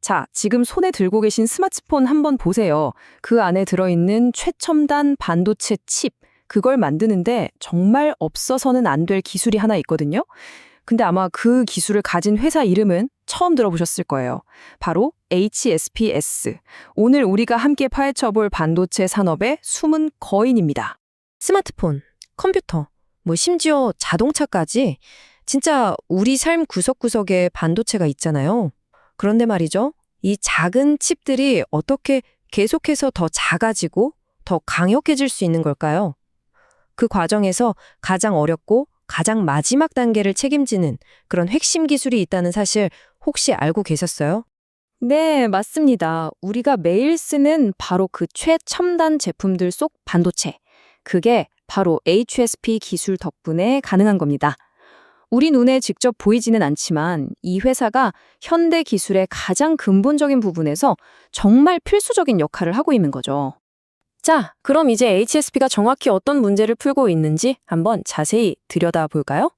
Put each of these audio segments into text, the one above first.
자, 지금 손에 들고 계신 스마트폰 한번 보세요. 그 안에 들어있는 최첨단 반도체 칩, 그걸 만드는데 정말 없어서는 안 될 기술이 하나 있거든요. 근데 아마 그 기술을 가진 회사 이름은 처음 들어보셨을 거예요. 바로 HSPS. 오늘 우리가 함께 파헤쳐볼 반도체 산업의 숨은 거인입니다. 스마트폰, 컴퓨터, 심지어 자동차까지 진짜 우리 삶 구석구석에 반도체가 있잖아요. 그런데 말이죠. 이 작은 칩들이 어떻게 계속해서 더 작아지고 더 강력해질 수 있는 걸까요? 그 과정에서 가장 어렵고 가장 마지막 단계를 책임지는 그런 핵심 기술이 있다는 사실 혹시 알고 계셨어요? 네, 맞습니다. 우리가 매일 쓰는 바로 그 최첨단 제품들 속 반도체. 그게 바로 HSP 기술 덕분에 가능한 겁니다. 우리 눈에 직접 보이지는 않지만 이 회사가 현대 기술의 가장 근본적인 부분에서 정말 필수적인 역할을 하고 있는 거죠. 자, 그럼 이제 HSP가 정확히 어떤 문제를 풀고 있는지 한번 자세히 들여다볼까요?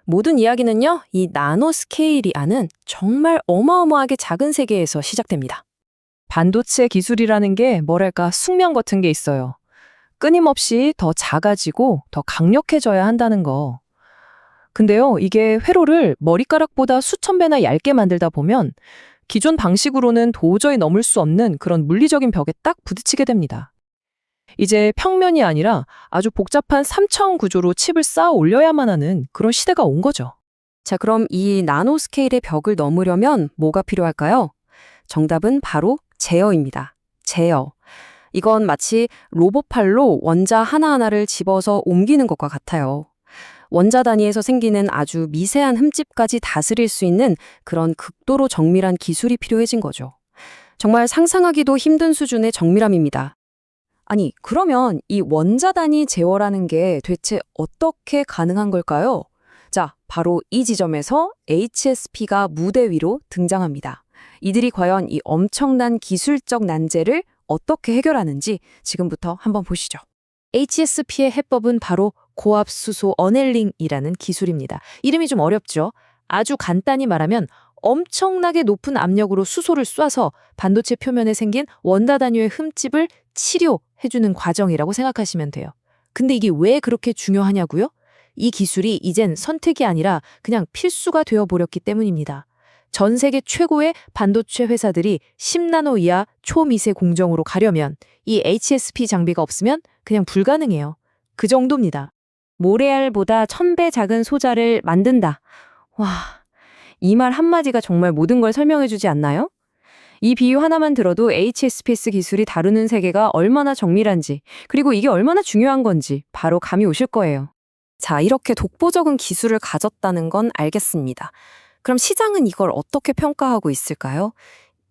모든 이야기는요, 이 나노 스케일이 아는 정말 어마어마하게 작은 세계에서 시작됩니다. 반도체 기술이라는 게 뭐랄까 숙명 같은 게 있어요. 끊임없이 더 작아지고 더 강력해져야 한다는 거. 근데요, 이게 회로를 머리카락보다 수천 배나 얇게 만들다 보면 기존 방식으로는 도저히 넘을 수 없는 그런 물리적인 벽에 딱 부딪히게 됩니다. 이제 평면이 아니라 아주 복잡한 3차원 구조로 칩을 쌓아 올려야만 하는 그런 시대가 온 거죠. 자, 그럼 이 나노 스케일의 벽을 넘으려면 뭐가 필요할까요? 정답은 바로 제어입니다. 제어. 이건 마치 로봇팔로 원자 하나하나를 집어서 옮기는 것과 같아요. 원자 단위에서 생기는 아주 미세한 흠집까지 다스릴 수 있는 그런 극도로 정밀한 기술이 필요해진 거죠. 정말 상상하기도 힘든 수준의 정밀함입니다. 아니, 그러면 이 원자 단위 제어라는 게 대체 어떻게 가능한 걸까요? 자, 바로 이 지점에서 HSP가 무대 위로 등장합니다. 이들이 과연 이 엄청난 기술적 난제를 어떻게 해결하는지 지금부터 한번 보시죠. HSP의 해법은 바로 고압수소 어넬링이라는 기술입니다. 이름이 좀 어렵죠? 아주 간단히 말하면 엄청나게 높은 압력으로 수소를 쏴서 반도체 표면에 생긴 원자 단위의 흠집을 치료해주는 과정이라고 생각하시면 돼요. 근데 이게 왜 그렇게 중요하냐고요? 이 기술이 이젠 선택이 아니라 그냥 필수가 되어버렸기 때문입니다. 전 세계 최고의 반도체 회사들이 10나노 이하 초미세 공정으로 가려면 이 HSP 장비가 없으면 그냥 불가능해요. 그 정도입니다. 모래알보다 1000배 작은 소자를 만든다. 와, 이 말 한마디가 정말 모든 걸 설명해주지 않나요? 이 비유 하나만 들어도 HSPS 기술이 다루는 세계가 얼마나 정밀한지, 그리고 이게 얼마나 중요한 건지 바로 감이 오실 거예요. 자, 이렇게 독보적인 기술을 가졌다는 건 알겠습니다. 그럼 시장은 이걸 어떻게 평가하고 있을까요?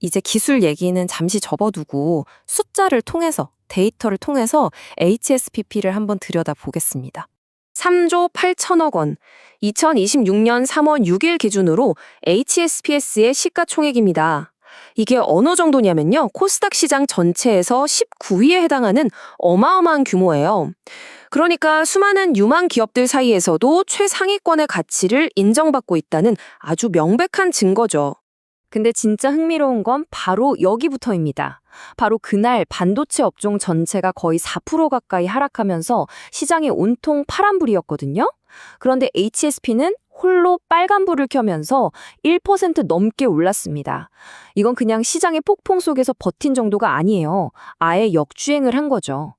이제 기술 얘기는 잠시 접어두고 숫자를 통해서, 데이터를 통해서 HSPP를 한번 들여다보겠습니다. 3조 8천억 원, 2026년 3월 6일 기준으로 HSPS의 시가총액입니다. 이게 어느 정도냐면요, 코스닥 시장 전체에서 19위에 해당하는 어마어마한 규모예요. 그러니까 수많은 유망 기업들 사이에서도 최상위권의 가치를 인정받고 있다는 아주 명백한 증거죠. 근데 진짜 흥미로운 건 바로 여기부터입니다. 바로 그날 반도체 업종 전체가 거의 4% 가까이 하락하면서 시장이 온통 파란불이었거든요. 그런데 HSP는 홀로 빨간불을 켜면서 1% 넘게 올랐습니다. 이건 그냥 시장의 폭풍 속에서 버틴 정도가 아니에요. 아예 역주행을 한 거죠.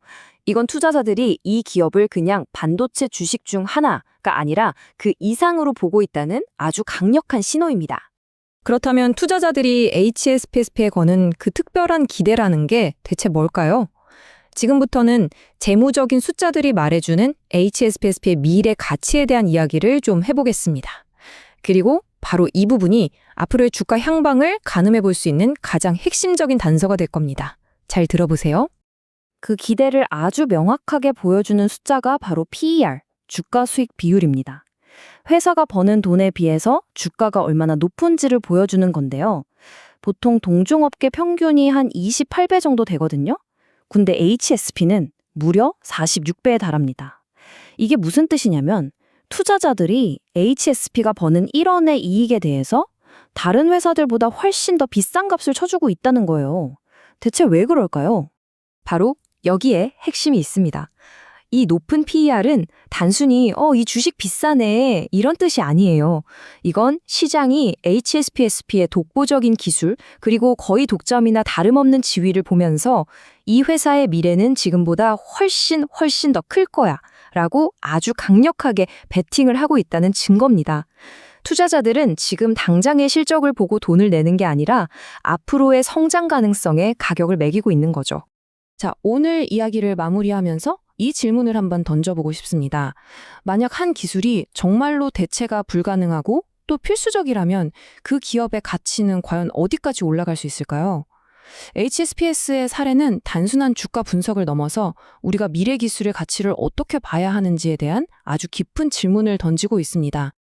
이건 투자자들이 이 기업을 그냥 반도체 주식 중 하나가 아니라 그 이상으로 보고 있다는 아주 강력한 신호입니다. 그렇다면 투자자들이 HSPSP에 거는 그 특별한 기대라는 게 대체 뭘까요? 지금부터는 재무적인 숫자들이 말해주는 HSPSP의 미래 가치에 대한 이야기를 좀 해보겠습니다. 그리고 바로 이 부분이 앞으로의 주가 향방을 가늠해 볼 수 있는 가장 핵심적인 단서가 될 겁니다. 잘 들어보세요. 그 기대를 아주 명확하게 보여주는 숫자가 바로 PER, 주가 수익 비율입니다. 회사가 버는 돈에 비해서 주가가 얼마나 높은지를 보여주는 건데요. 보통 동종업계 평균이 한 28배 정도 되거든요. 근데 HSP는 무려 46배에 달합니다. 이게 무슨 뜻이냐면 투자자들이 HSP가 버는 1원의 이익에 대해서 다른 회사들보다 훨씬 더 비싼 값을 쳐주고 있다는 거예요. 대체 왜 그럴까요? 바로 여기에 핵심이 있습니다. 이 높은 PER은 단순히 이 주식 비싸네 이런 뜻이 아니에요. 이건 시장이 HSPSP의 독보적인 기술 그리고 거의 독점이나 다름없는 지위를 보면서 이 회사의 미래는 지금보다 훨씬 더 클 거야 라고 아주 강력하게 베팅을 하고 있다는 증거입니다. 투자자들은 지금 당장의 실적을 보고 돈을 내는 게 아니라 앞으로의 성장 가능성에 가격을 매기고 있는 거죠. 자, 오늘 이야기를 마무리하면서 이 질문을 한번 던져보고 싶습니다. 만약 한 기술이 정말로 대체가 불가능하고 또 필수적이라면 그 기업의 가치는 과연 어디까지 올라갈 수 있을까요? HSPS의 사례는 단순한 주가 분석을 넘어서 우리가 미래 기술의 가치를 어떻게 봐야 하는지에 대한 아주 깊은 질문을 던지고 있습니다.